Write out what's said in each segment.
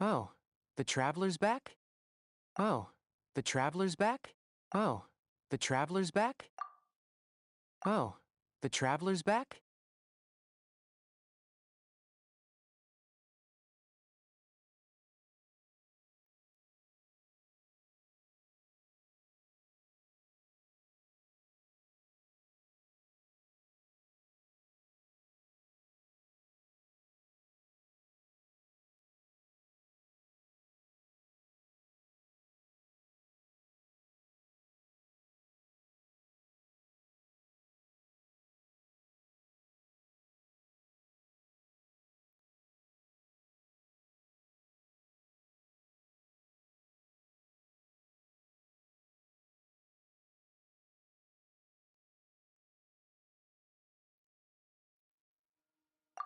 Oh, the traveler's back? Oh, the traveler's back? Oh, the traveler's back? Oh, the traveler's back?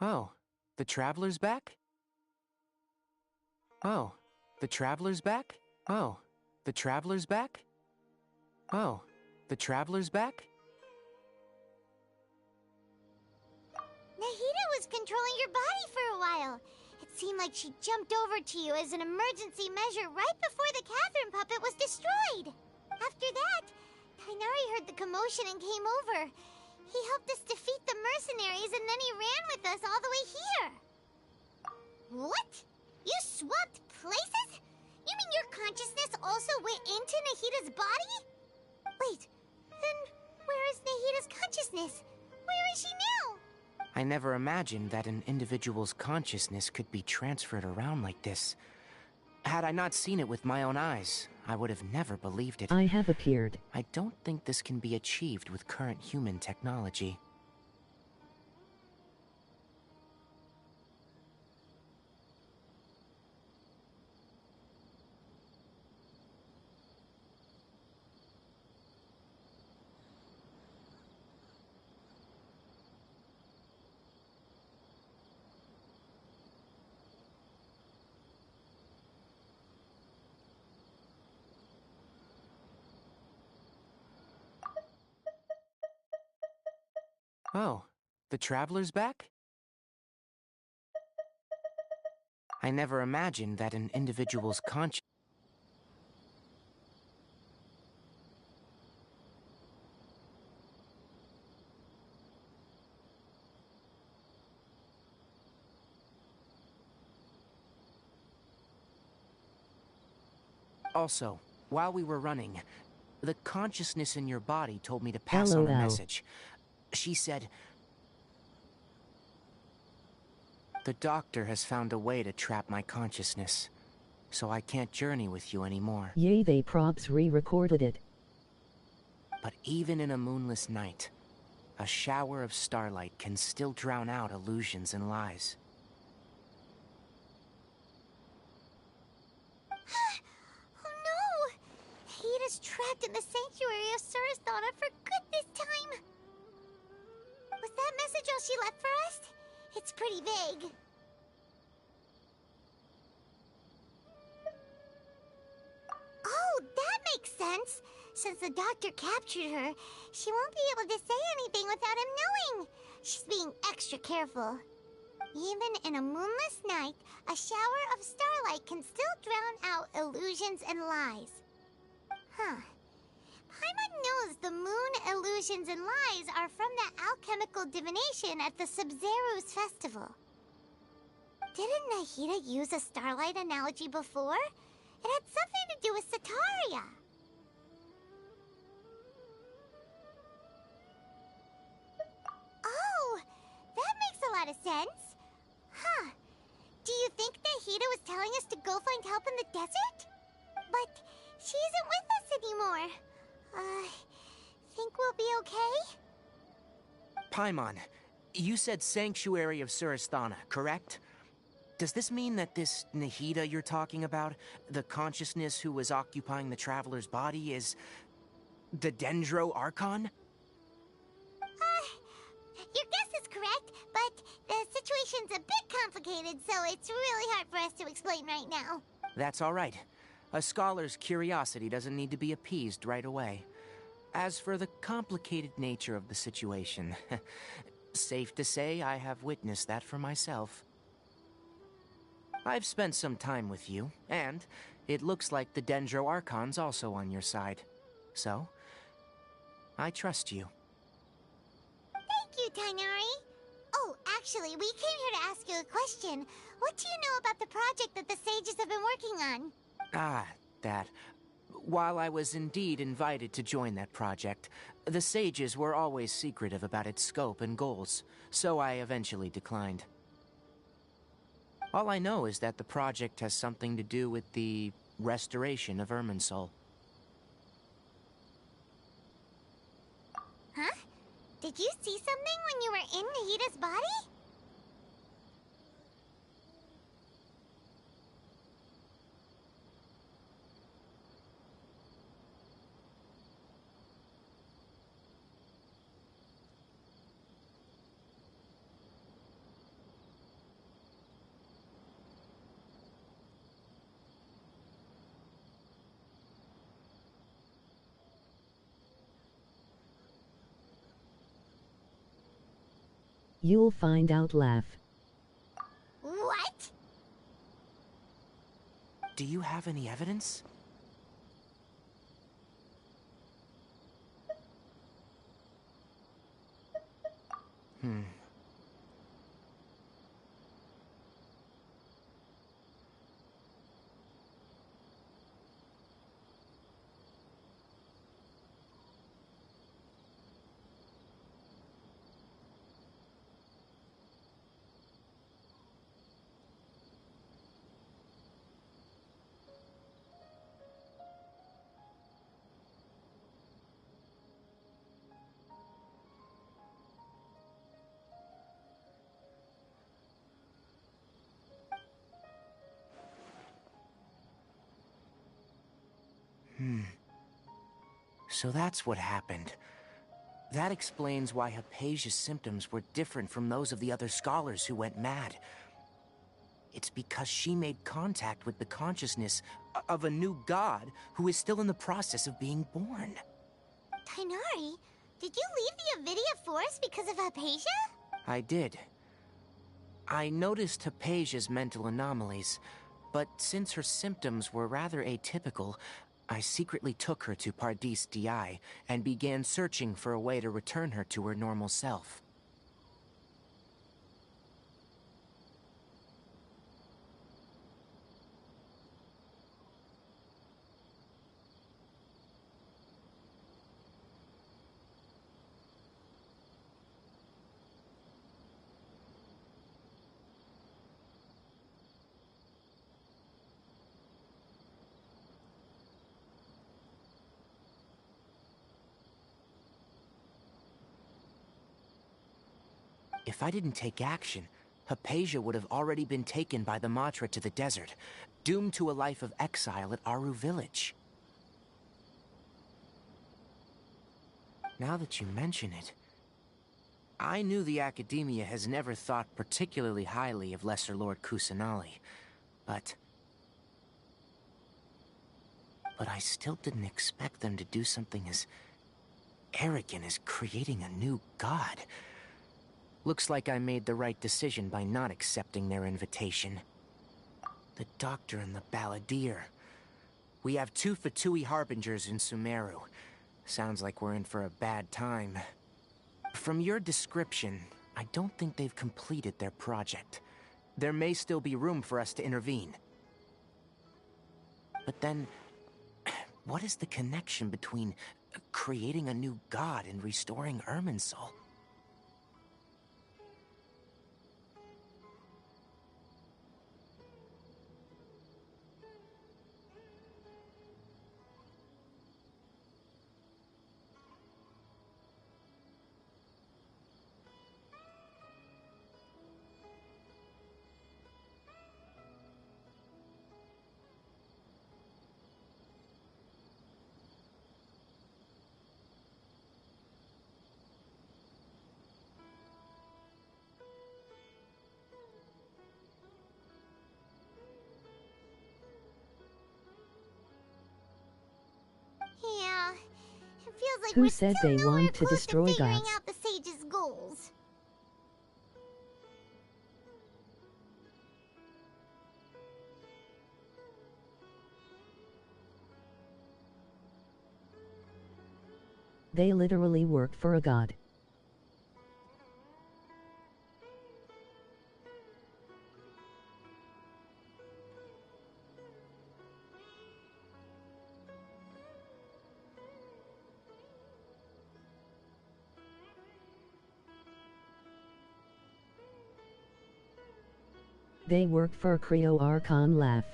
Oh, the traveler's back? Oh, the traveler's back? Oh, the traveler's back? Oh, the traveler's back? Nahida was controlling your body for a while. It seemed like she jumped over to you as an emergency measure right before the Catherine puppet was destroyed. After that, Kainari heard the commotion and came over. He helped us defeat the mercenaries and then he ran with us all the way here. What? You swapped places? You mean your consciousness also went into Nahida's body? Wait, then where is Nahida's consciousness? Where is she now? I never imagined that an individual's consciousness could be transferred around like this. Had I not seen it with my own eyes, I would have never believed it. I have appeared. I don't think this can be achieved with current human technology. Oh, the traveler's back? I never imagined that an individual's conscious... Also, while we were running, the consciousness in your body told me to pass on a LOL. message. She said, "The doctor has found a way to trap my consciousness, so I can't journey with you anymore." Yay, they props re-recorded it. But even in a moonless night, a shower of starlight can still drown out illusions and lies. Oh no! Nahida's trapped in the sanctuary of Surasthana for good this time. Was that message all she left for us? It's pretty vague. Oh, that makes sense. Since the doctor captured her, she won't be able to say anything without him knowing. She's being extra careful. Even in a moonless night, a shower of starlight can still drown out illusions and lies. Huh. Paimon knows the moon illusions and lies are from the alchemical divination at the Sub-Zero's festival. Didn't Nahida use a starlight analogy before? It had something to do with Sataria. Oh, that makes a lot of sense. Huh. Do you think Nahida was telling us to go find help in the desert? But she isn't with us anymore. Think we'll be okay? Paimon, you said Sanctuary of Surasthana, correct? Does this mean that this Nahida you're talking about, the consciousness who was occupying the traveler's body, is the Dendro Archon? Your guess is correct, but the situation's a bit complicated, so it's really hard for us to explain right now. That's all right. A scholar's curiosity doesn't need to be appeased right away. As for the complicated nature of the situation, safe to say I have witnessed that for myself. I've spent some time with you, and it looks like the Dendro Archon's also on your side. So, I trust you. Thank you, Tainari. Oh, actually, we came here to ask you a question. What do you know about the project that the sages have been working on? Ah, that. While I was indeed invited to join that project, the sages were always secretive about its scope and goals, so I eventually declined. All I know is that the project has something to do with the restoration of Irminsul. Huh? Did you see something when you were in Nahida's body? You'll find out. Laugh. What? Do you have any evidence? So that's what happened. That explains why Hypatia's symptoms were different from those of the other scholars who went mad. It's because she made contact with the consciousness of a new god who is still in the process of being born. Tainari, did you leave the Avidia Forest because of Hypatia? I did. I noticed Hypatia's mental anomalies, but since her symptoms were rather atypical, I secretly took her to Pardis Di and began searching for a way to return her to her normal self. If I didn't take action, Hypatia would have already been taken by the Matra to the desert, doomed to a life of exile at Aru village. Now that you mention it, I knew the Academia has never thought particularly highly of Lesser Lord Kusanali, but I still didn't expect them to do something as arrogant as creating a new god. Looks like I made the right decision by not accepting their invitation. The Doctor and the Balladeer. We have 2 Fatui Harbingers in Sumeru. Sounds like we're in for a bad time. From your description, I don't think they've completed their project. There may still be room for us to intervene. But then, what is the connection between creating a new god and restoring Irminsul? Yeah, it feels like Who we're said still they nowhere want to close destroy figuring gods? out the sage's goals. They literally work for a god. They work for Creo Archon Laugh.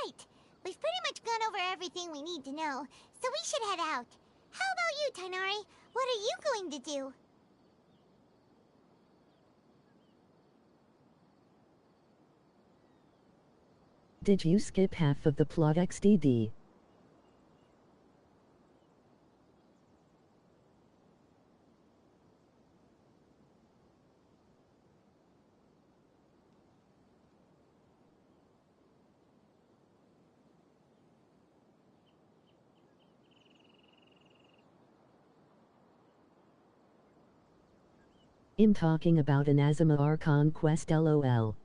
Right. We've pretty much gone over everything we need to know, so we should head out. How about you, Tainari? What are you going to do? Did you skip half of the plot XDD? I'm talking about an Azuma Archon quest LOL.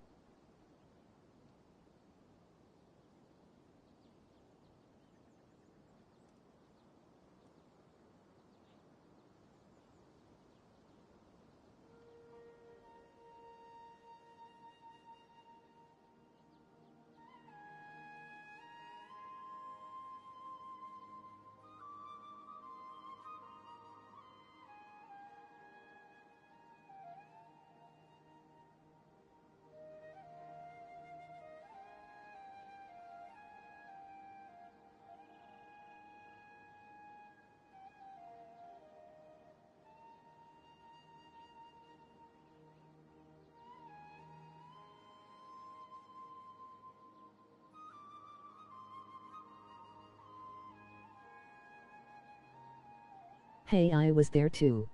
Hey, I was there too.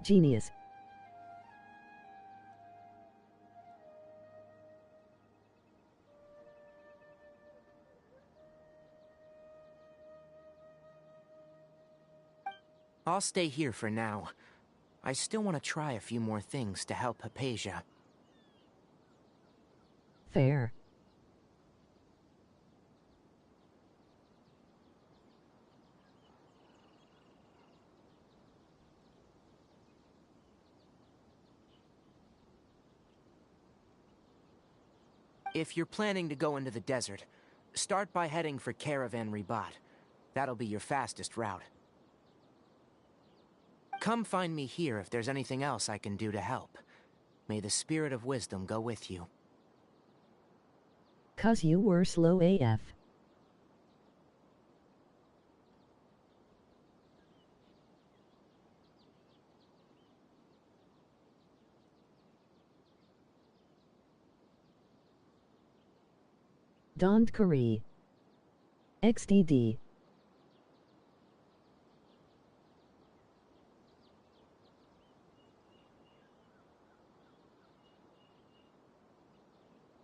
Genius. I'll stay here for now. I still want to try a few more things to help Hypatia. Fair. If you're planning to go into the desert, start by heading for Caravan Ribat. That'll be your fastest route. Come find me here if there's anything else I can do to help. May the spirit of wisdom go with you. 'Cause you were slow AF. Donned Curry. XDD.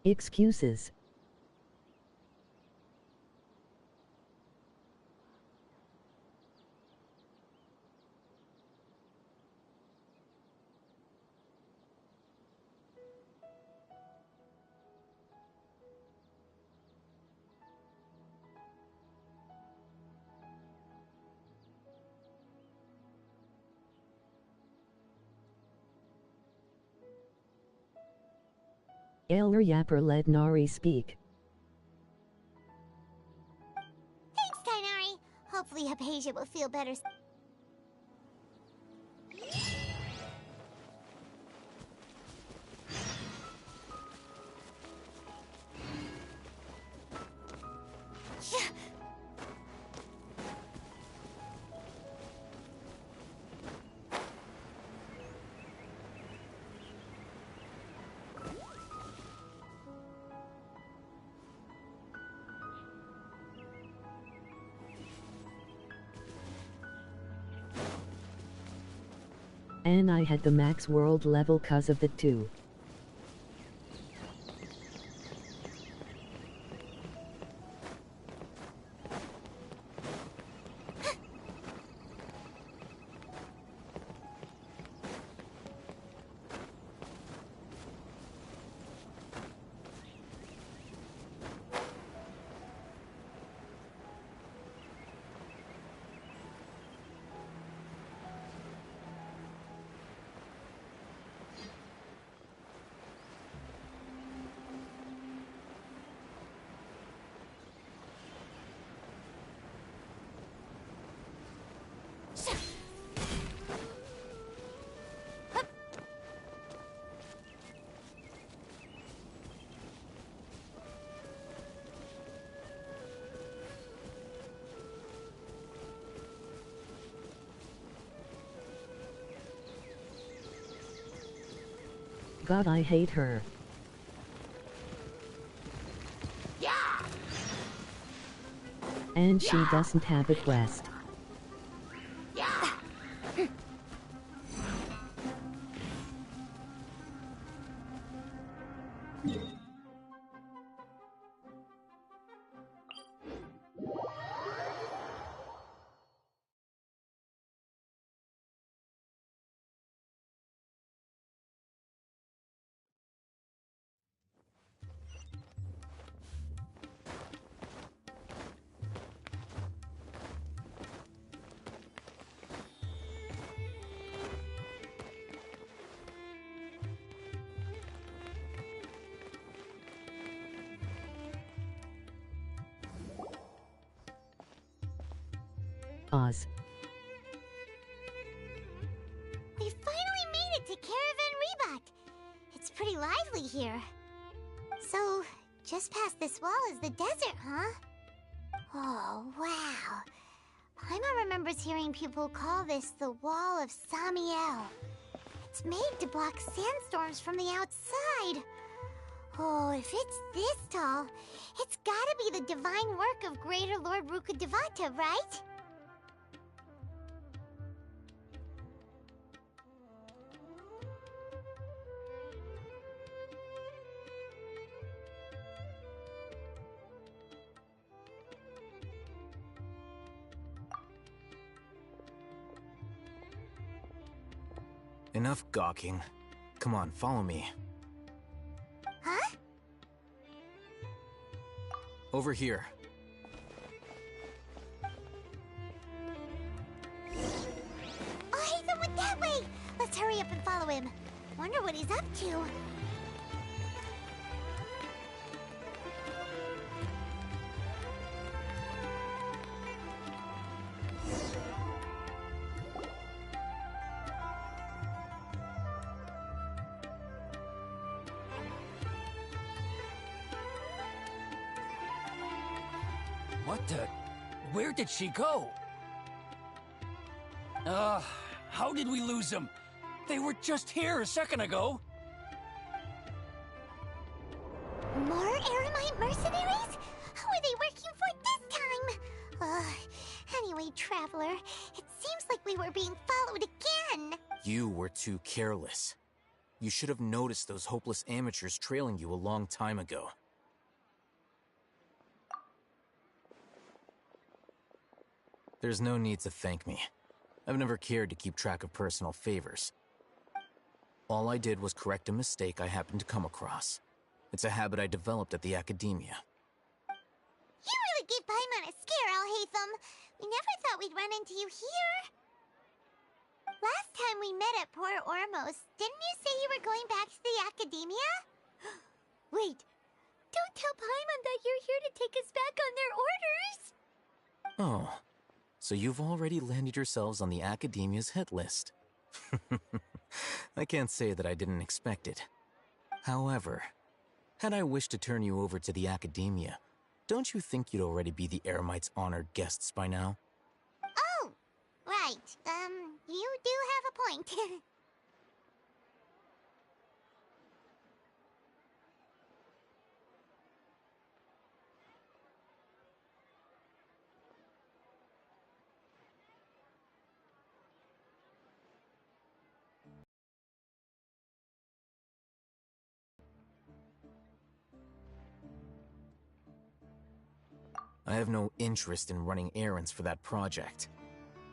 Excuses. Elder Yapper let Nari speak. Thanks, Tainari. Hopefully Hypatia will feel better. And I had the max world level cause of the two. God, I hate her. Yeah! And she doesn't have a quest. Yeah! Oz. We finally made it to Caravan Rebot. It's pretty lively here. So, just past this wall is the desert, huh? Oh, wow. Paimon remembers hearing people call this the Wall of Samiel. It's made to block sandstorms from the outside. Oh, if it's this tall, it's gotta be the divine work of Greater Lord Rukkhadevata, right? Enough gawking. Come on, follow me. Huh? Over here. Oh, Hatham went that way! Let's hurry up and follow him. Wonder what he's up to. What the? Where did she go? How did we lose them? They were just here a second ago. More Aramite mercenaries? Who are they working for this time? Anyway, Traveler, it seems like we were being followed again. You were too careless. You should have noticed those hopeless amateurs trailing you a long time ago. There's no need to thank me. I've never cared to keep track of personal favors. All I did was correct a mistake I happened to come across. It's a habit I developed at the academia. You really gave Paimon a scare, Alhaitham. We never thought we'd run into you here. Last time we met at Port Ormos, didn't you say you were going back to the academia? Wait, don't tell Paimon that you're here to take us back on their orders! Oh, so you've already landed yourselves on the academia's hit list. I can't say that I didn't expect it. However, had I wished to turn you over to the academia, don't you think you'd already be the Eremites' honored guests by now? Oh, right. You do have a point. I have no interest in running errands for that project.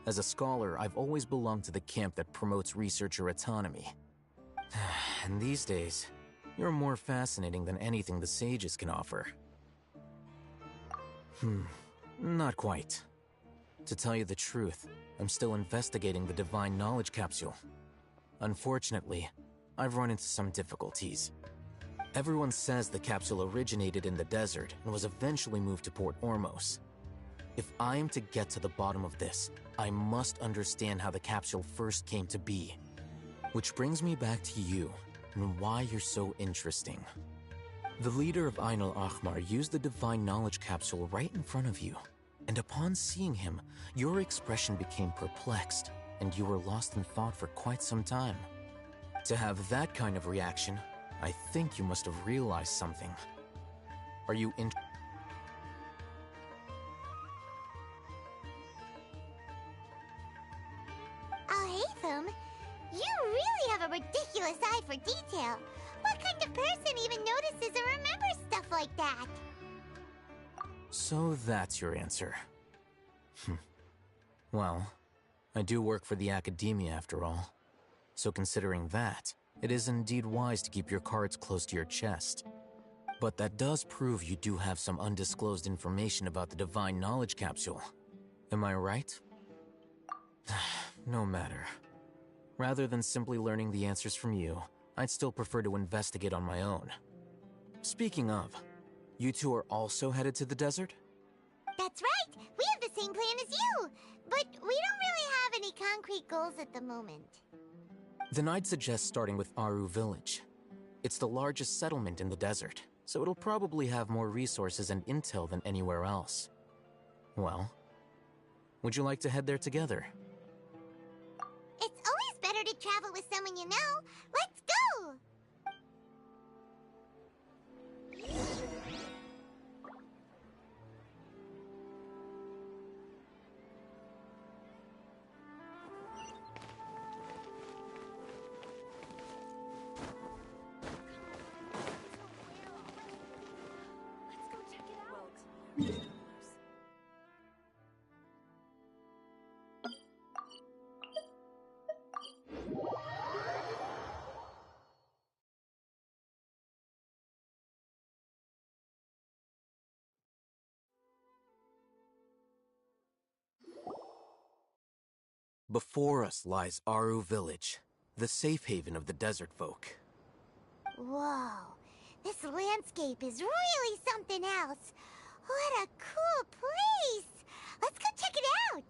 As a scholar, I've always belonged to the camp that promotes researcher autonomy. And these days, you're more fascinating than anything the sages can offer. Not quite. To tell you the truth, I'm still investigating the Divine Knowledge Capsule. Unfortunately, I've run into some difficulties. Everyone says the capsule originated in the desert and was eventually moved to Port Ormos. If I am to get to the bottom of this, I must understand how the capsule first came to be. Which brings me back to you, and why you're so interesting. The leader of Ain al-Ahmar used the Divine Knowledge Capsule right in front of you, and upon seeing him, your expression became perplexed, and you were lost in thought for quite some time. To have that kind of reaction, I think you must have realized something. Are you Oh, Hatham, you really have a ridiculous eye for detail. What kind of person even notices or remembers stuff like that? So that's your answer. Well, I do work for the academia after all. So considering that, it is indeed wise to keep your cards close to your chest. But that does prove you do have some undisclosed information about the Divine Knowledge Capsule. Am I right? No matter. Rather than simply learning the answers from you, I'd still prefer to investigate on my own. Speaking of, you two are also headed to the desert? That's right! We have the same plan as you! But we don't really have any concrete goals at the moment. Then I'd suggest starting with Aru Village. It's the largest settlement in the desert, so it'll probably have more resources and intel than anywhere else. Well, would you like to head there together? It's always better to travel with someone you know. Let's go! Before us lies Aru Village, the safe haven of the desert folk. Whoa, this landscape is really something else. What a cool place! Let's go check it out!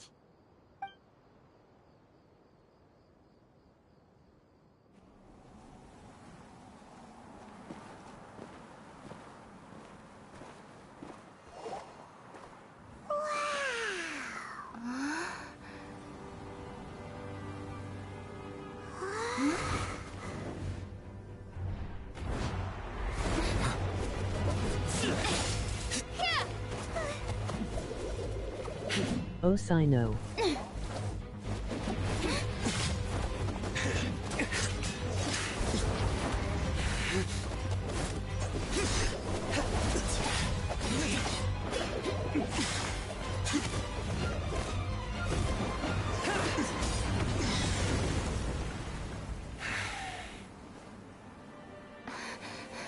Osino.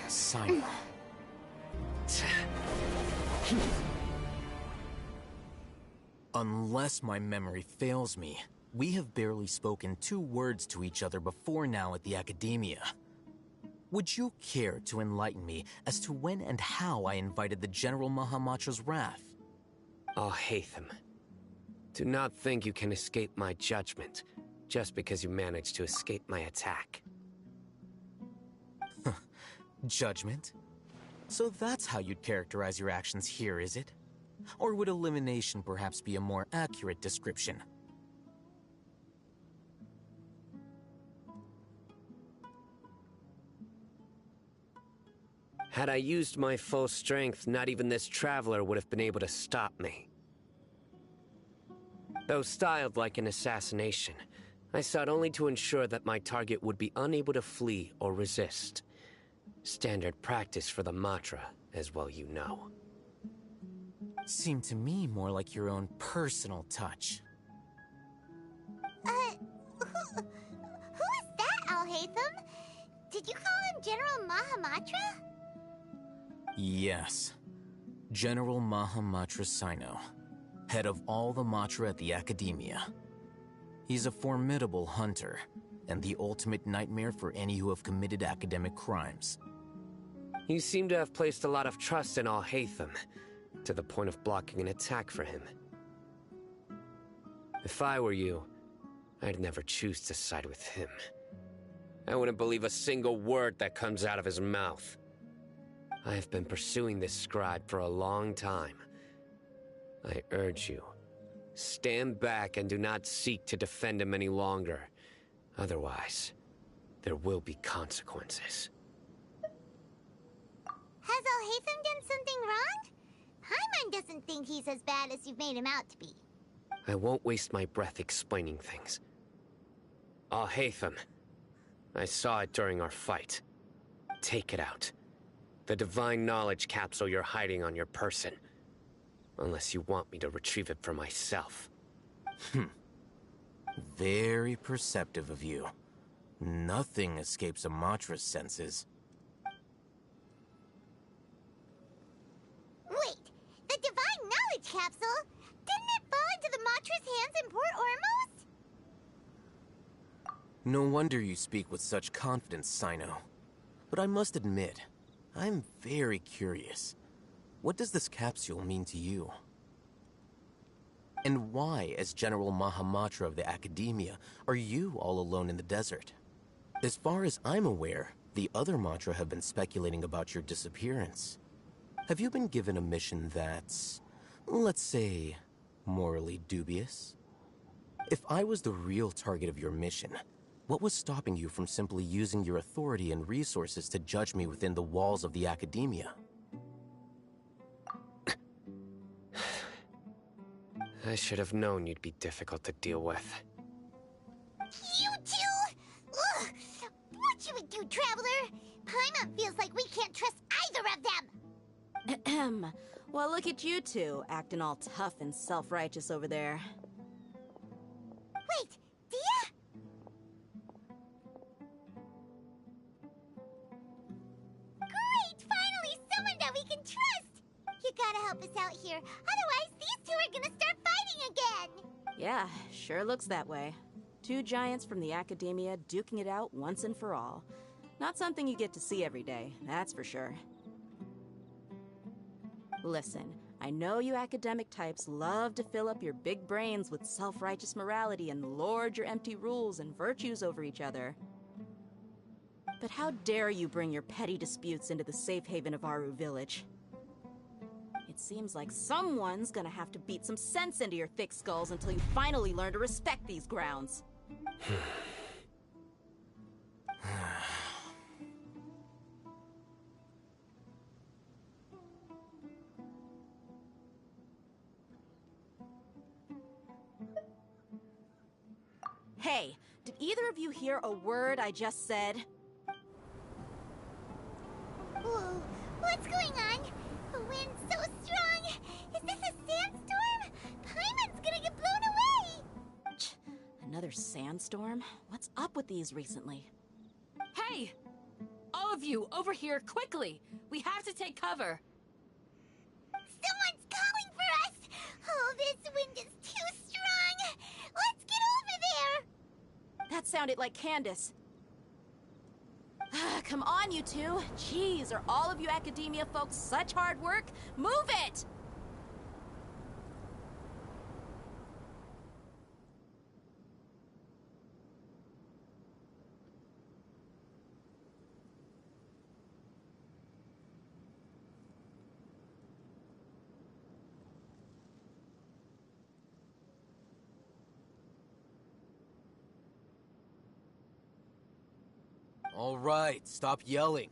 Simon. Unless my memory fails me, we have barely spoken 2 words to each other before now at the Academia. Would you care to enlighten me as to when and how I invited the General Mahamacho's wrath? Oh, Hatham. Do not think you can escape my judgment, just because you managed to escape my attack. Judgment? So that's how you'd characterize your actions here, is it? Or would elimination perhaps be a more accurate description? Had I used my full strength, not even this traveler would have been able to stop me. Though styled like an assassination, I sought only to ensure that my target would be unable to flee or resist. Standard practice for the Matra, as well you know. Seemed to me more like your own personal touch. Who is that, Alhaitham? Did you call him General Mahamatra? Yes. General Mahamatra Sino, head of all the Matra at the Academia. He's a formidable hunter, and the ultimate nightmare for any who have committed academic crimes. You seem to have placed a lot of trust in Alhaitham, to the point of blocking an attack for him. If I were you, I'd never choose to side with him. I wouldn't believe a single word that comes out of his mouth. I have been pursuing this scribe for a long time. I urge you, stand back and do not seek to defend him any longer. Otherwise, there will be consequences. Has Alhaitham done something wrong? Paimon doesn't think he's as bad as you've made him out to be. I won't waste my breath explaining things. Alhaitham, I saw it during our fight. Take it out. The divine knowledge capsule you're hiding on your person. Unless you want me to retrieve it for myself. Very perceptive of you. Nothing escapes a Matra's senses. Wait, the divine knowledge capsule? Didn't it fall into the Matra's hands in Port Ormos? No wonder you speak with such confidence, Sino. But I must admit, I'm very curious. What does this capsule mean to you? And why, as General Mahamatra of the Academia, are you all alone in the desert? As far as I'm aware, the other Matra have been speculating about your disappearance. Have you been given a mission that's, let's say, morally dubious? If I was the real target of your mission, what was stopping you from simply using your authority and resources to judge me within the walls of the Academia? I should have known you'd be difficult to deal with. You two? Ugh! What you would do, Traveler? Paimon feels like we can't trust either of them! Ahem. Well, look at you two, acting all tough and self-righteous over there. Wait, Dia? Great! Finally, someone that we can trust! You gotta help us out here, otherwise these two are gonna start fighting again! Yeah, sure looks that way. Two giants from the Academia duking it out once and for all. Not something you get to see every day, that's for sure. Listen, I know you academic types love to fill up your big brains with self-righteous morality and lord your empty rules and virtues over each other. But how dare you bring your petty disputes into the safe haven of Aru Village? It seems like someone's gonna have to beat some sense into your thick skulls until you finally learn to respect these grounds. Hey, did either of you hear a word I just said? Whoa, what's going on? The wind's so strong! Is this a sandstorm? Paimon's gonna get blown away! Another sandstorm? What's up with these recently? Hey! All of you, over here, quickly! We have to take cover! Someone's calling for us! Oh, this wind is too strong! Let's get over there! That sounded like Candace. Come on, you two. Jeez, are all of you Academia folks such hard work? Move it! All right, stop yelling.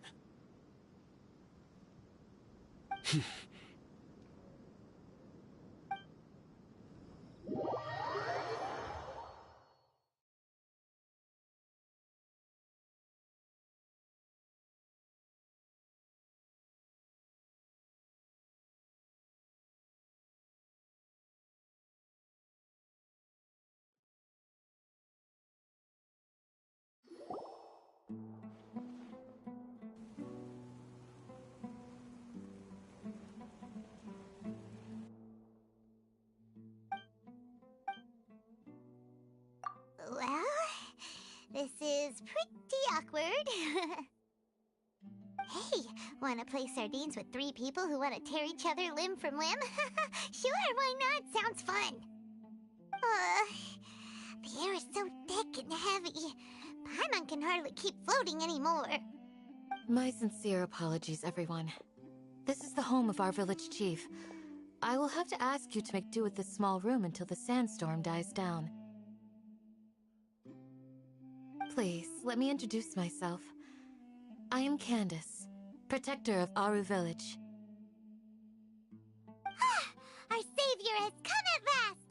awkward. Hey, wanna play sardines with 3 people who wanna tear each other limb from limb? Sure, why not? Sounds fun. The air is so thick and heavy. Paimon can hardly keep floating anymore. My sincere apologies, everyone. This is the home of our village chief. I will have to ask you to make do with this small room until the sandstorm dies down. Please, let me introduce myself. I am Candace, protector of Aru Village. Our savior has come at last!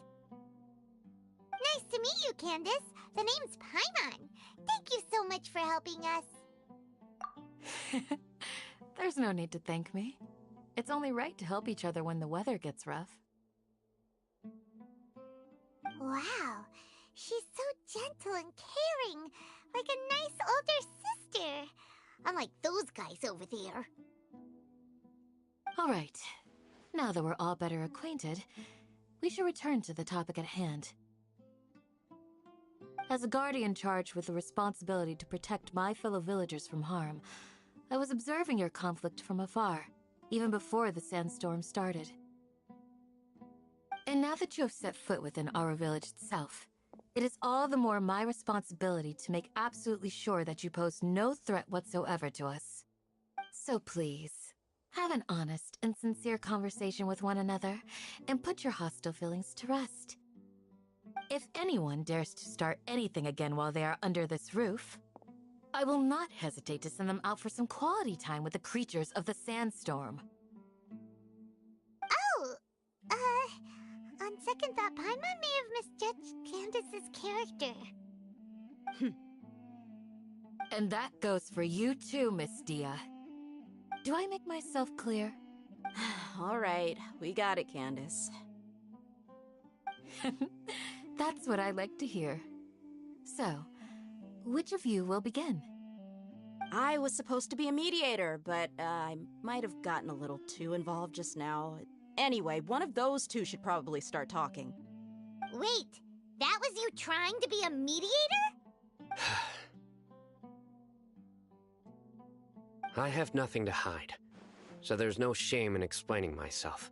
Nice to meet you, Candace. The name's Paimon. Thank you so much for helping us. There's no need to thank me. It's only right to help each other when the weather gets rough. Wow, she's so gentle and caring, like a nice older sister. Unlike those guys over there. All right. Now that we're all better acquainted, we should return to the topic at hand. As a guardian charged with the responsibility to protect my fellow villagers from harm, I was observing your conflict from afar, even before the sandstorm started. And now that you have set foot within our village itself, it is all the more my responsibility to make absolutely sure that you pose no threat whatsoever to us. So please, have an honest and sincere conversation with one another, and put your hostile feelings to rest. If anyone dares to start anything again while they are under this roof, I will not hesitate to send them out for some quality time with the creatures of the sandstorm. Oh, on second thought, Paimon may have misjudged Candace's character. And that goes for you too, Miss Dia. Do I make myself clear? All right, we got it, Candace. That's what I like to hear. So, which of you will begin? I was supposed to be a mediator, but I might have gotten a little too involved just now. Anyway, one of those two should probably start talking. Wait, that was you trying to be a mediator? I have nothing to hide, so there's no shame in explaining myself.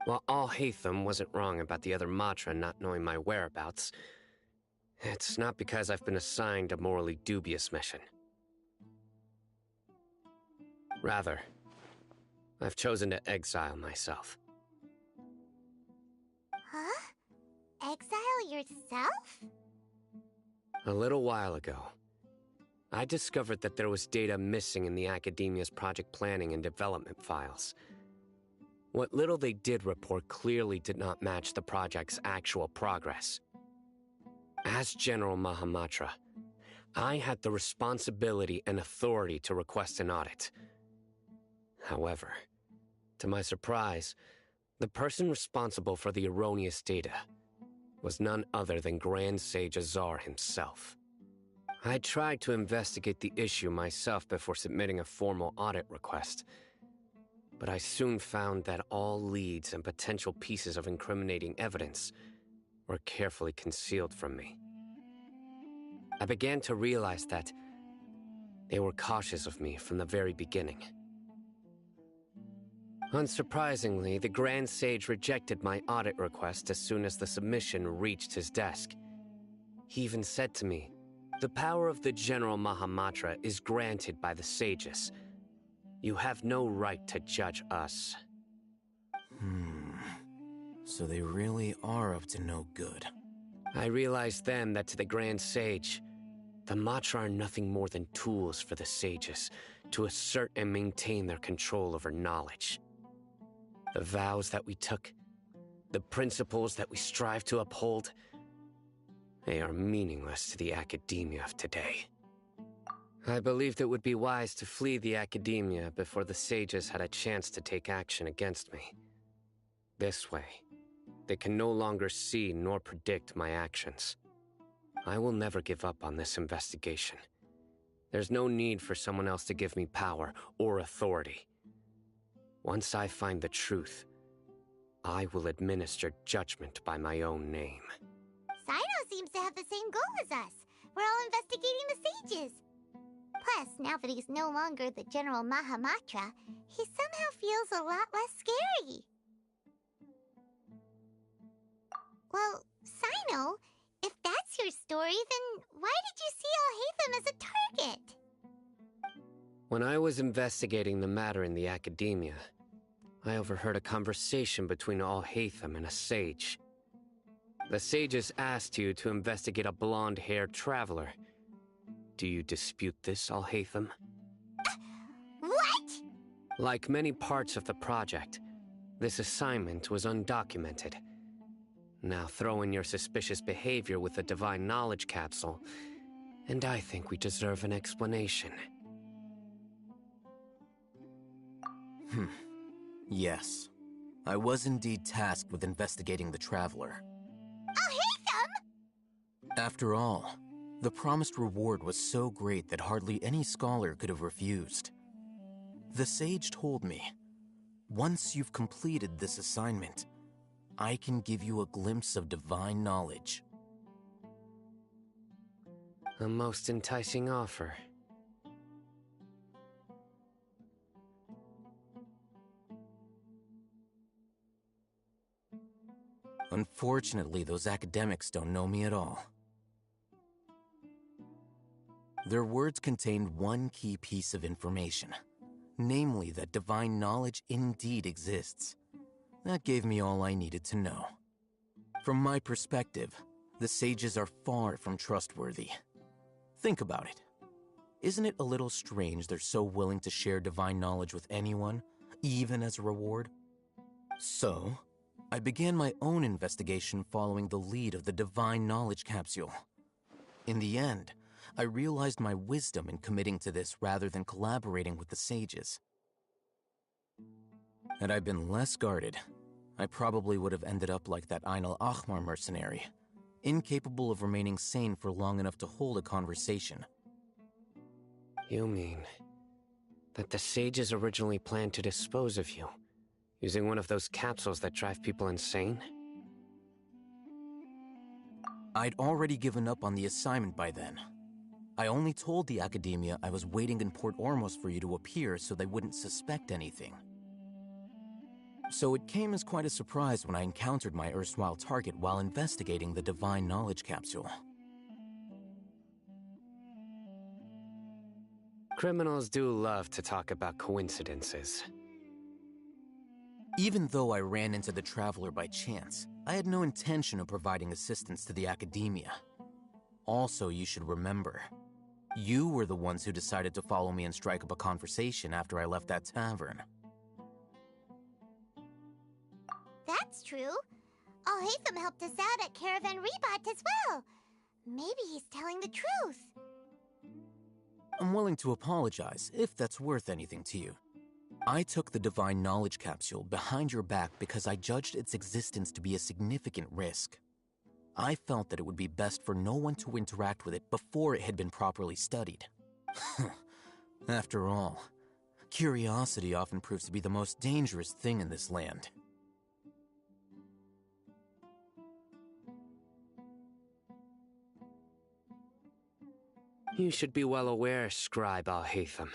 While Al-Haytham wasn't wrong about the other Matra not knowing my whereabouts, it's not because I've been assigned a morally dubious mission. Rather, I've chosen to exile myself. Huh? Exile yourself? A little while ago, I discovered that there was data missing in the Academia's project planning and development files. What little they did report clearly did not match the project's actual progress. As General Mahamatra, I had the responsibility and authority to request an audit. However, to my surprise, the person responsible for the erroneous data was none other than Grand Sage Azar himself. I tried to investigate the issue myself before submitting a formal audit request, but I soon found that all leads and potential pieces of incriminating evidence were carefully concealed from me. I began to realize that they were cautious of me from the very beginning. Unsurprisingly, the Grand Sage rejected my audit request as soon as the submission reached his desk. He even said to me, "The power of the General Mahamatra is granted by the sages. You have no right to judge us." So they really are up to no good. I realized then that to the Grand Sage, the Matra are nothing more than tools for the sages to assert and maintain their control over knowledge. The vows that we took, the principles that we strive to uphold, they are meaningless to the Academia of today. I believed it would be wise to flee the Academia before the sages had a chance to take action against me. This way, they can no longer see nor predict my actions. I will never give up on this investigation. There's no need for someone else to give me power or authority. Once I find the truth, I will administer judgment by my own name. Saito seems to have the same goal as us. We're all investigating the sages. Plus, now that he's no longer the General Mahamatra, he somehow feels a lot less scary. Well, Sino, if that's your story, then why did you see Alhaitham as a target? When I was investigating the matter in the academia, I overheard a conversation between Alhaitham and a sage. The sages asked you to investigate a blonde-haired traveler. Do you dispute this, Alhaitham? What? Like many parts of the project, this assignment was undocumented. Now throw in your suspicious behavior with the Divine Knowledge Capsule, and I think we deserve an explanation. Yes. I was indeed tasked with investigating the Traveler. Alhaitham! After all, the promised reward was so great that hardly any scholar could have refused. The sage told me, once you've completed this assignment, I can give you a glimpse of divine knowledge. A most enticing offer. Unfortunately, those academics don't know me at all. Their words contained one key piece of information, namely that divine knowledge indeed exists. That gave me all I needed to know. From my perspective, the sages are far from trustworthy. Think about it. Isn't it a little strange they're so willing to share divine knowledge with anyone, even as a reward? So, I began my own investigation following the lead of the Divine Knowledge Capsule. In the end, I realized my wisdom in committing to this rather than collaborating with the sages. Had I been less guarded, I probably would have ended up like that Ain al-Ahmar mercenary, incapable of remaining sane for long enough to hold a conversation. You mean that the sages originally planned to dispose of you, using one of those capsules that drive people insane? I'd already given up on the assignment by then. I only told the academia I was waiting in Port Ormos for you to appear so they wouldn't suspect anything. So it came as quite a surprise when I encountered my erstwhile target while investigating the Divine Knowledge Capsule. Criminals do love to talk about coincidences. Even though I ran into the Traveler by chance, I had no intention of providing assistance to the academia. Also, you should remember, you were the ones who decided to follow me and strike up a conversation after I left that tavern. That's true. Alhaitham helped us out at Caravan Rebat as well. Maybe he's telling the truth. I'm willing to apologize, if that's worth anything to you. I took the Divine Knowledge Capsule behind your back because I judged its existence to be a significant risk. I felt that it would be best for no one to interact with it before it had been properly studied. After all, curiosity often proves to be the most dangerous thing in this land. You should be well aware, Scribe Alhaitham,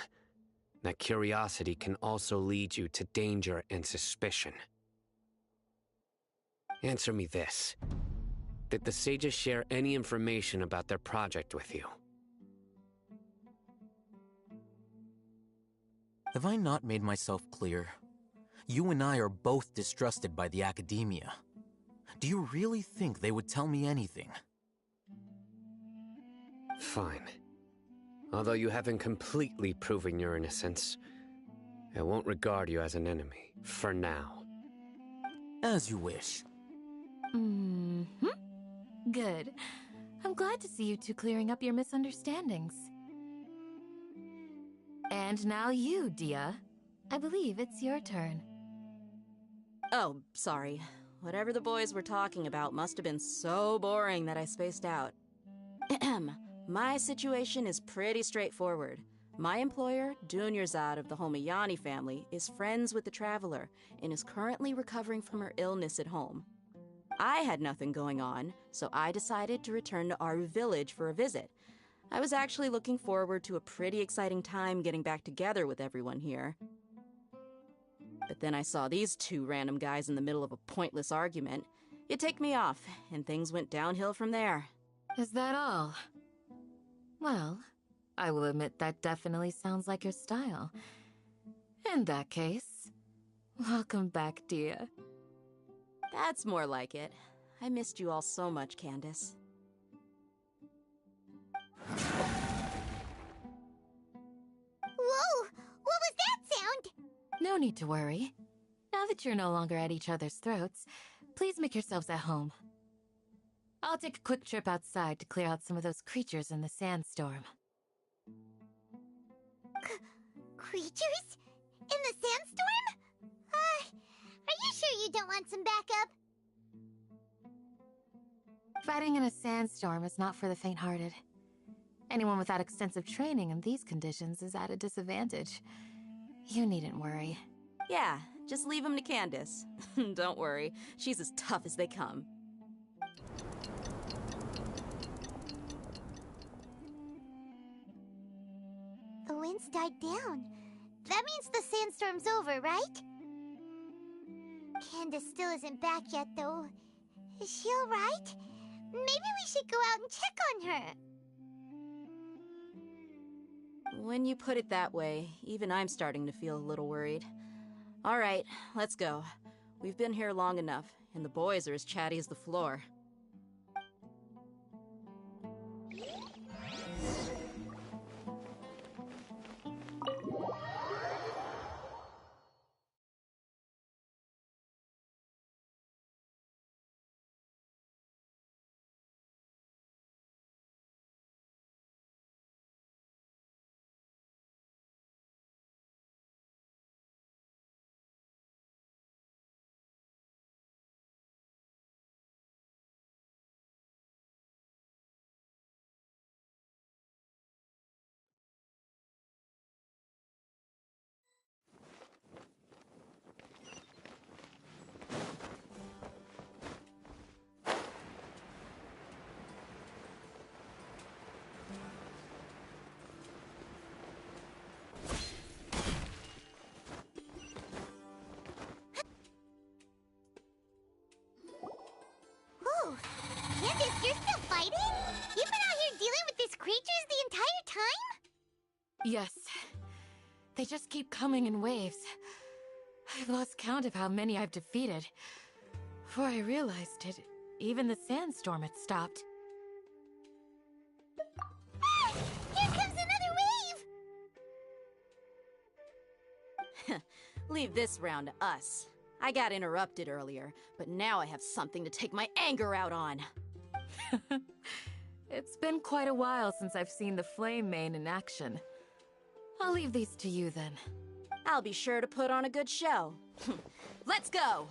that curiosity can also lead you to danger and suspicion. Answer me this. Did the sages share any information about their project with you? Have I not made myself clear? You and I are both distrusted by the academia. Do you really think they would tell me anything? Fine. Although you haven't completely proven your innocence, I won't regard you as an enemy, for now. As you wish. Good. I'm glad to see you two clearing up your misunderstandings. And now you, Dia. I believe it's your turn. Oh, sorry. Whatever the boys were talking about must have been so boring that I spaced out. My situation is pretty straightforward. My employer, Dunyarzad of the Homayani family, is friends with the Traveler and is currently recovering from her illness at home. I had nothing going on, so I decided to return to Aru village for a visit. I was actually looking forward to a pretty exciting time getting back together with everyone here. But then I saw these two random guys in the middle of a pointless argument. It ticked me off, and things went downhill from there. Is that all? Well, I will admit that definitely sounds like your style. In that case, welcome back, dear. That's more like it. I missed you all so much, Candace. Whoa! What was that sound? No need to worry. Now that you're no longer at each other's throats, please make yourselves at home. I'll take a quick trip outside to clear out some of those creatures in the sandstorm. Creatures? In the sandstorm? Are you sure you don't want some backup? Fighting in a sandstorm is not for the faint-hearted. Anyone without extensive training in these conditions is at a disadvantage. You needn't worry. Yeah, just leave him to Candace. Don't worry, she's as tough as they come. The wind's died down. That means the sandstorm's over, right? Candace still isn't back yet, though. Is she alright? Maybe we should go out and check on her. When you put it that way, even I'm starting to feel a little worried. All right, let's go. We've been here long enough, and the boys are as chatty as the floor. Whoa! Candace, you're still fighting? You've been out here dealing with these creatures the entire time? Yes. They just keep coming in waves. I've lost count of how many I've defeated. Before I realized it, even the sandstorm had stopped. Ah! Here comes another wave! Leave this round to us. I got interrupted earlier, but now I have something to take my anger out on. It's been quite a while since I've seen the Flame Mane in action. I'll leave these to you then. I'll be sure to put on a good show. Let's go!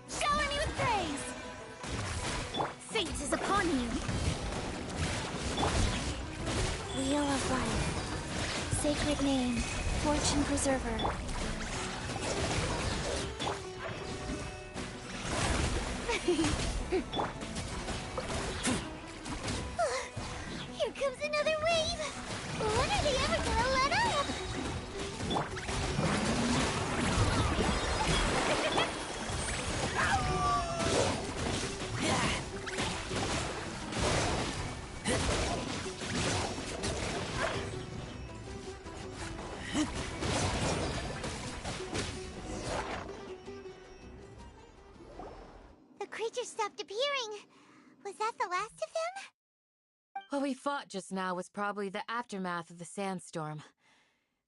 Shower me with praise! Fate is upon you! Wheel of Life. Sacred name. Fortune Preserver. Here comes another wave! When are they ever gonna let up? The creatures stopped appearing. Was that the last of them? What we fought just now was probably the aftermath of the sandstorm.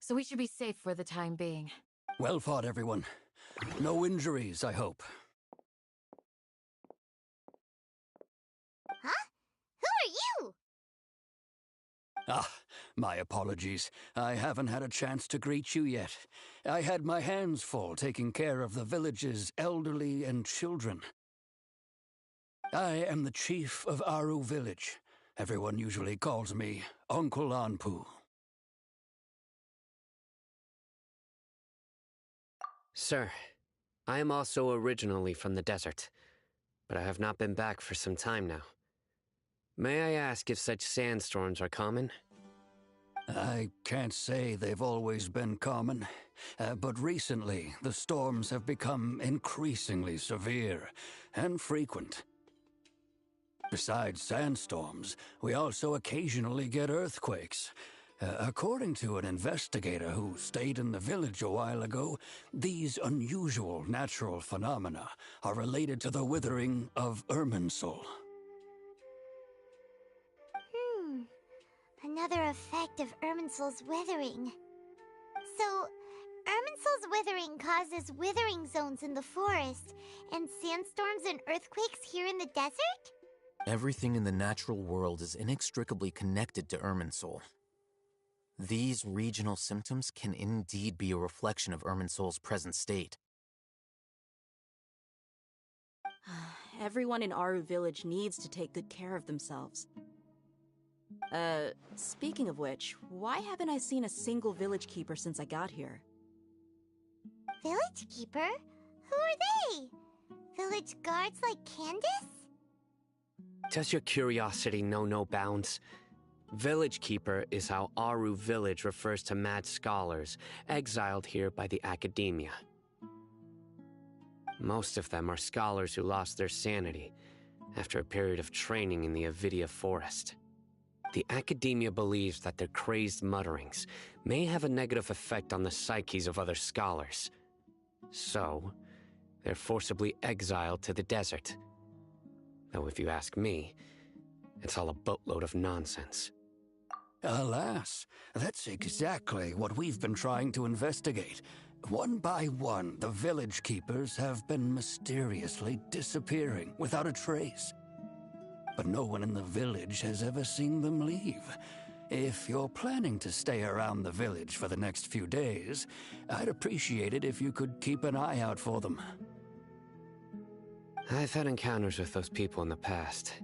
So we should be safe for the time being. Well fought, everyone. No injuries, I hope. Huh? Who are you? Ah, my apologies. I haven't had a chance to greet you yet. I had my hands full taking care of the village's elderly and children. I am the chief of Aru village. Everyone usually calls me Uncle Anpu. Sir, I am also originally from the desert. but I have not been back for some time now. May I ask if such sandstorms are common? I can't say they've always been common, but recently the storms have become increasingly severe and frequent. Besides sandstorms, we also occasionally get earthquakes. According to an investigator who stayed in the village a while ago, these unusual natural phenomena are related to the withering of Irminsul. Another effect of Irminsul's withering. So, Irminsul's withering causes withering zones in the forest, and sandstorms and earthquakes here in the desert? Everything in the natural world is inextricably connected to Irminsul. These regional symptoms can indeed be a reflection of Irminsul's present state. Everyone in Aru Village needs to take good care of themselves. Speaking of which, why haven't I seen a single village keeper since I got here? Village keeper? Who are they? Village guards like Candace? Does your curiosity know no bounds? Village Keeper is how Aru Village refers to mad scholars exiled here by the academia. Most of them are scholars who lost their sanity after a period of training in the Avidia forest. The academia believes that their crazed mutterings may have a negative effect on the psyches of other scholars. So, they're forcibly exiled to the desert. Though if you ask me, it's all a boatload of nonsense. Alas, that's exactly what we've been trying to investigate. One by one, the village keepers have been mysteriously disappearing without a trace. But no one in the village has ever seen them leave. If you're planning to stay around the village for the next few days, I'd appreciate it if you could keep an eye out for them. I've had encounters with those people in the past.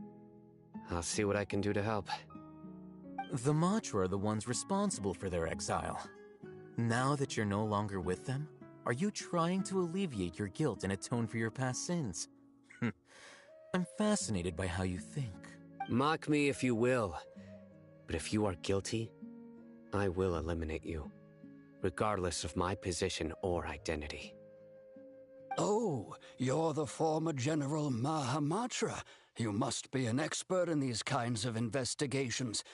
I'll see what I can do to help. The Matra are the ones responsible for their exile. Now that you're no longer with them, are you trying to alleviate your guilt and atone for your past sins? I'm fascinated by how you think. Mock me if you will, but if you are guilty, I will eliminate you, regardless of my position or identity. Oh, you're the former General Mahamatra. You must be an expert in these kinds of investigations.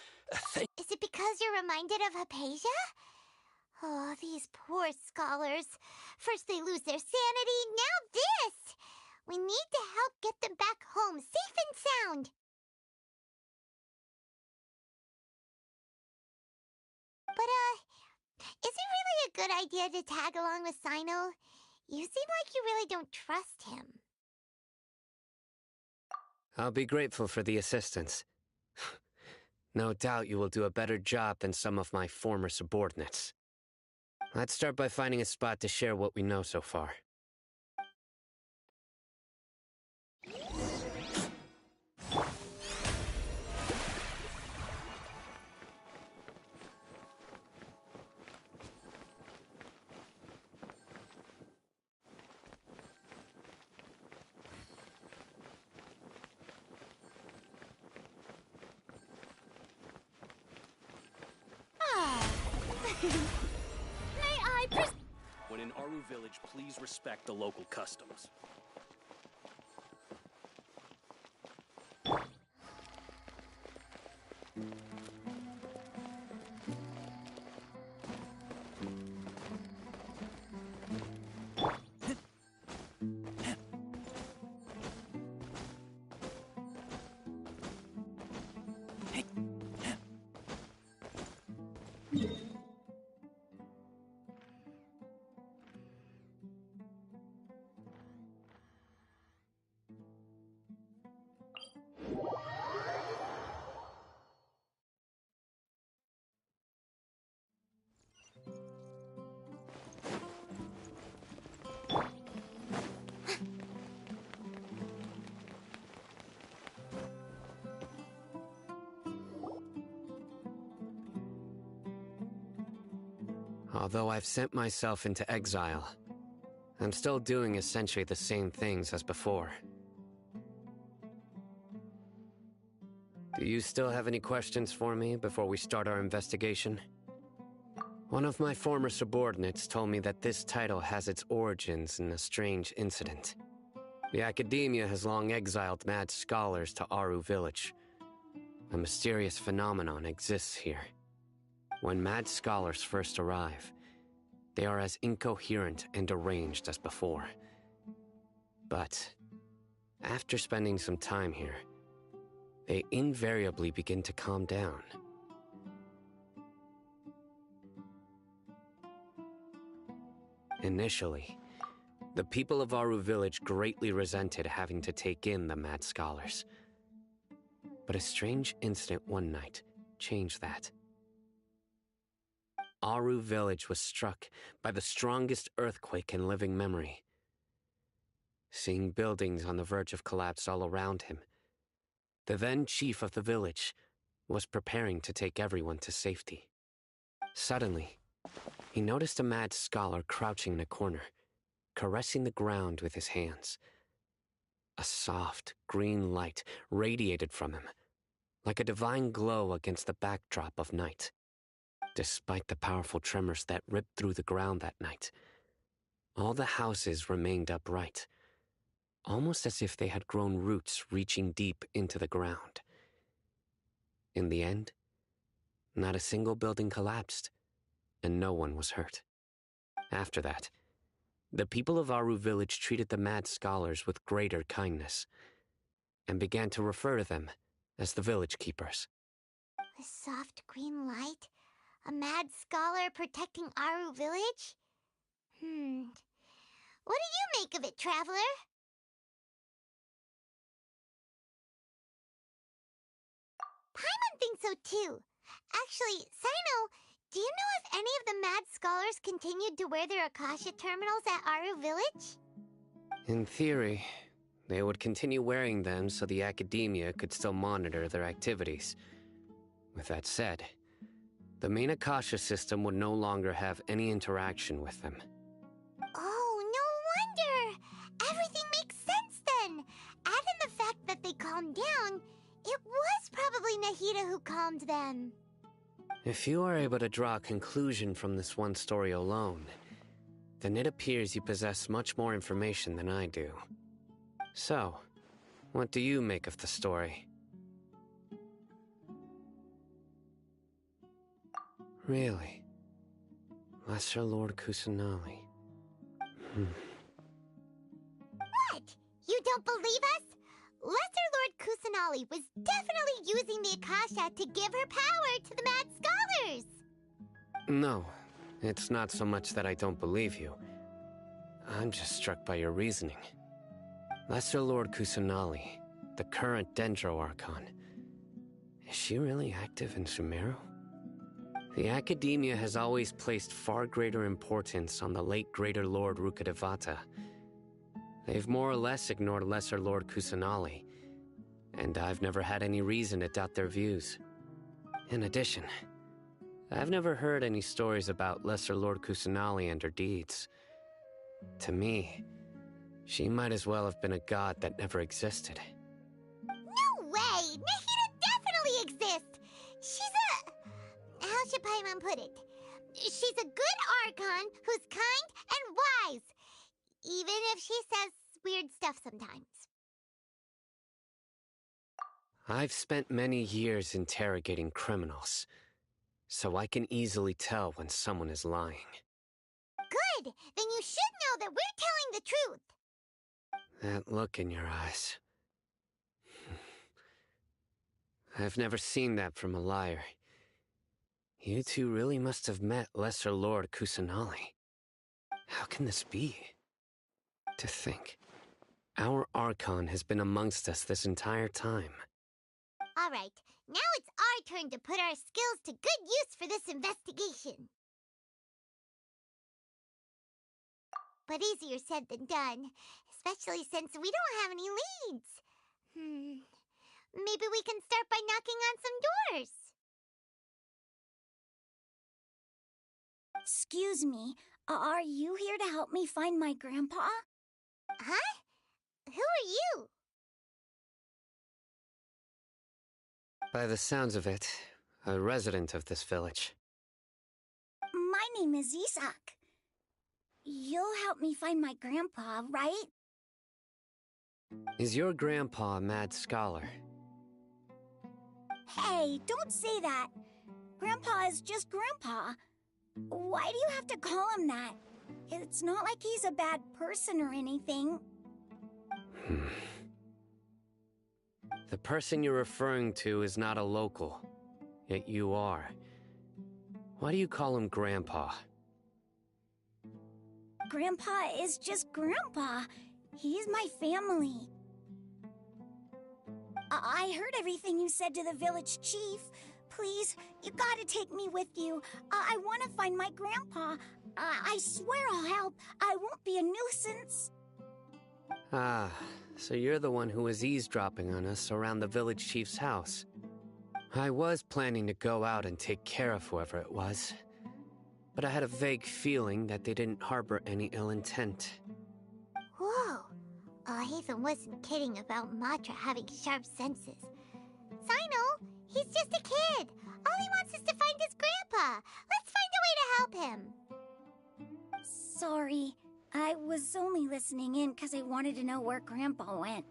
Is it because you're reminded of Hypatia? Oh, these poor scholars. First they lose their sanity, now this! We need to help get them back home, safe and sound. But, is it really a good idea to tag along with Sino? You seem like you really don't trust him. I'll be grateful for the assistance. No doubt you will do a better job than some of my former subordinates. Let's start by finding a spot to share what we know so far. When in Aru Village, please respect the local customs. Although I've sent myself into exile, I'm still doing essentially the same things as before. Do you still have any questions for me before we start our investigation? One of my former subordinates told me that this title has its origins in a strange incident. The Academia has long exiled mad scholars to Aru Village. A mysterious phenomenon exists here. When mad scholars first arrive, they are as incoherent and deranged as before. But after spending some time here, they invariably begin to calm down. Initially, the people of Aru Village greatly resented having to take in the mad scholars. But a strange incident one night changed that. Aru Village was struck by the strongest earthquake in living memory. Seeing buildings on the verge of collapse all around him, the then chief of the village was preparing to take everyone to safety. Suddenly, he noticed a mad scholar crouching in a corner, caressing the ground with his hands. A soft, green light radiated from him, like a divine glow against the backdrop of night. Despite the powerful tremors that ripped through the ground that night, all the houses remained upright, almost as if they had grown roots reaching deep into the ground. In the end, not a single building collapsed, and no one was hurt. After that, the people of Aru Village treated the mad scholars with greater kindness, and began to refer to them as the village keepers. A soft green light? A mad scholar protecting Aru Village? What do you make of it, Traveler? Paimon thinks so too. Actually, Sino, do you know if any of the mad scholars continued to wear their Akasha terminals at Aru Village? In theory, they would continue wearing them so the Academia could still monitor their activities. With that said, the main Akasha system would no longer have any interaction with them. Oh, no wonder! Everything makes sense then! Add in the fact that they calmed down, it was probably Nahida who calmed them. If you are able to draw a conclusion from this one story alone, then it appears you possess much more information than I do. So, what do you make of the story? Really? Lesser Lord Kusanali. What? You don't believe us? Lesser Lord Kusanali was definitely using the Akasha to give her power to the mad scholars! No, it's not so much that I don't believe you. I'm just struck by your reasoning. Lesser Lord Kusanali, the current Dendro Archon, is she really active in Sumeru? The Academia has always placed far greater importance on the late Greater Lord Rukkhadevata. They've more or less ignored Lesser Lord Kusanali, and I've never had any reason to doubt their views. In addition, I've never heard any stories about Lesser Lord Kusanali and her deeds. To me, she might as well have been a god that never existed. No way! Nahida definitely exists! She's a... how should Paimon put it? She's a good Archon who's kind and wise, even if she says weird stuff sometimes. I've spent many years interrogating criminals, so I can easily tell when someone is lying. Good! Then you should know that we're telling the truth! That look in your eyes. I've never seen that from a liar. You two really must have met Lesser Lord Kusanali. How can this be? To think, our Archon has been amongst us this entire time. Alright, now it's our turn to put our skills to good use for this investigation. But easier said than done, especially since we don't have any leads. Maybe we can start by knocking on some doors. Excuse me, are you here to help me find my grandpa? Huh? Who are you? By the sounds of it, a resident of this village. My name is Isak. You'll help me find my grandpa, right? Is your grandpa a mad scholar? Hey, don't say that. Grandpa is just Grandpa. Why do you have to call him that? It's not like he's a bad person or anything. The person you're referring to is not a local, yet you are. Why do you call him Grandpa? Grandpa is just Grandpa. He's my family. I heard everything you said to the village chief. Please, you gotta take me with you. I want to find my grandpa. I swear I'll help. I won't be a nuisance. Ah, so you're the one who was eavesdropping on us around the village chief's house. I was planning to go out and take care of whoever it was, but I had a vague feeling that they didn't harbor any ill intent. Whoa. Ethan wasn't kidding about Matra having sharp senses. Sino, he's just a kid. All he wants is to find his grandpa. Let's find a way to help him. Sorry. I was only listening in because I wanted to know where Grandpa went.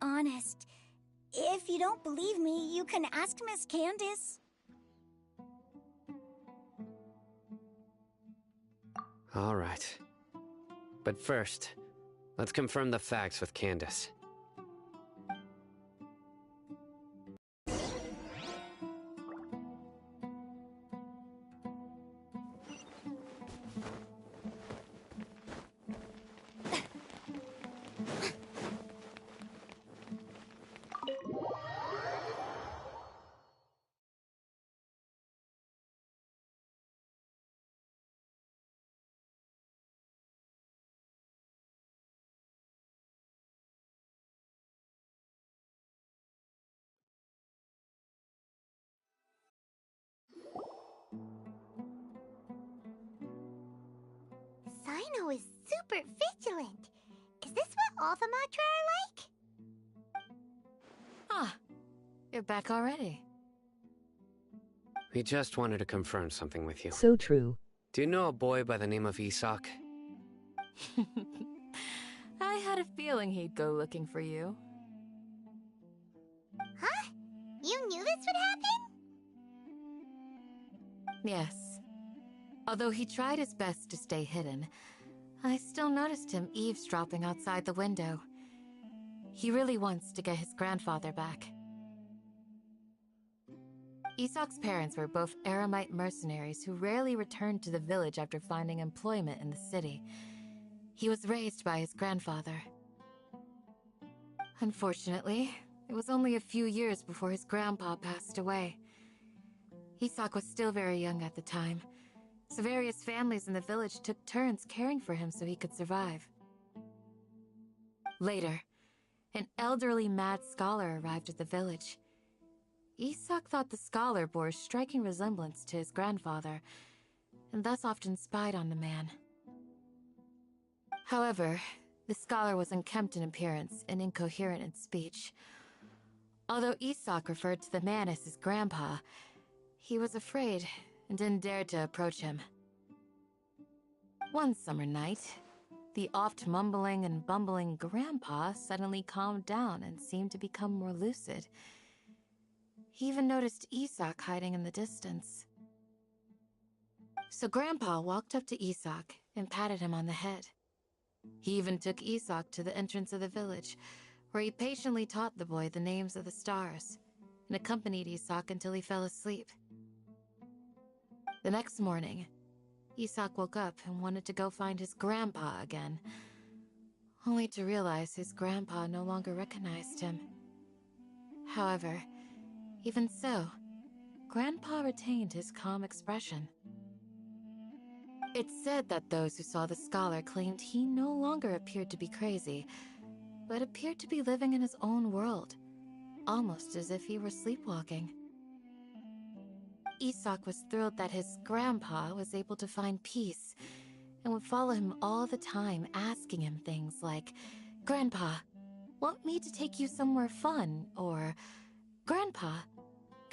Honest. If you don't believe me, you can ask Miss Candace. All right. But first, let's confirm the facts with Candace. Sino is super vigilant. Is this what all the Matra are like? Ah, you're back already. We just wanted to confirm something with you. So true. Do you know a boy by the name of Isak? I had a feeling he'd go looking for you. Huh? You knew this would happen? Yes. Although he tried his best to stay hidden, I still noticed him eavesdropping outside the window. He really wants to get his grandfather back. Isak's parents were both Aramite mercenaries who rarely returned to the village after finding employment in the city. He was raised by his grandfather. Unfortunately, it was only a few years before his grandpa passed away. Isak was still very young at the time, so various families in the village took turns caring for him so he could survive. Later, an elderly mad scholar arrived at the village. Isak thought the scholar bore a striking resemblance to his grandfather, and thus often spied on the man. However, the scholar was unkempt in appearance and incoherent in speech. Although Isak referred to the man as his grandpa, he was afraid and didn't dare to approach him. One summer night, the oft mumbling and bumbling grandpa suddenly calmed down and seemed to become more lucid. He even noticed Isak hiding in the distance. So Grandpa walked up to Isak and patted him on the head. He even took Isak to the entrance of the village, where he patiently taught the boy the names of the stars, and accompanied Isak until he fell asleep. The next morning, Isak woke up and wanted to go find his grandpa again, only to realize his grandpa no longer recognized him. However, even so, Grandpa retained his calm expression. It's said that those who saw the scholar claimed he no longer appeared to be crazy, but appeared to be living in his own world, almost as if he were sleepwalking. Isak was thrilled that his grandpa was able to find peace, and would follow him all the time, asking him things like, "Grandpa, want me to take you somewhere fun?" or "Grandpa,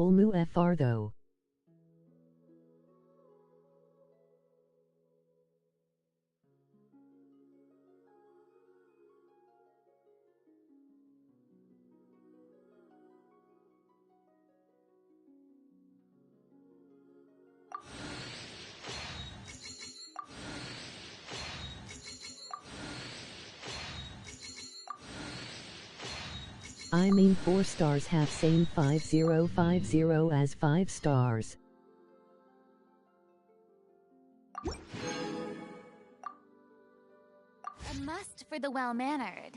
Ulmu FR though. I mean 4 stars have same 5050 as 5 stars. A must for the well-mannered.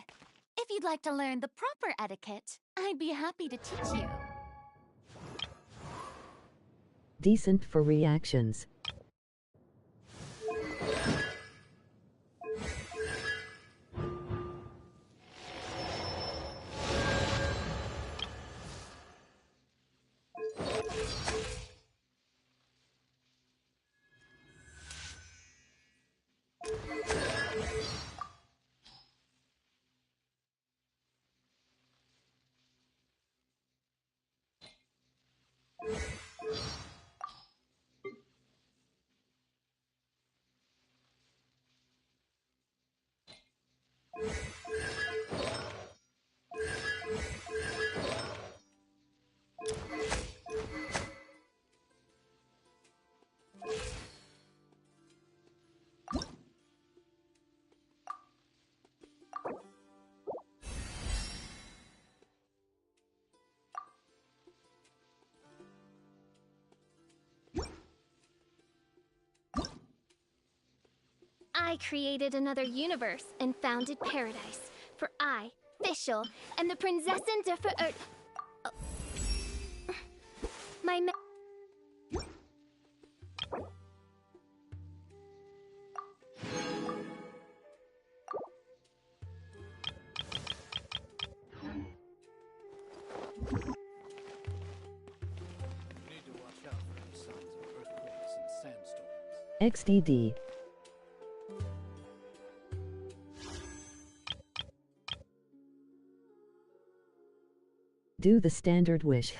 If you'd like to learn the proper etiquette, I'd be happy to teach you. Decent for reactions. I created another universe and founded paradise. For I, Fischl, and the Prinzessin der Verirrt... My XDD. Do the standard wish.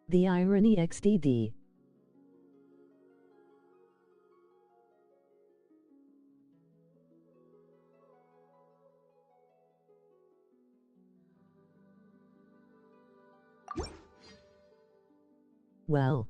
The irony XDD. Well,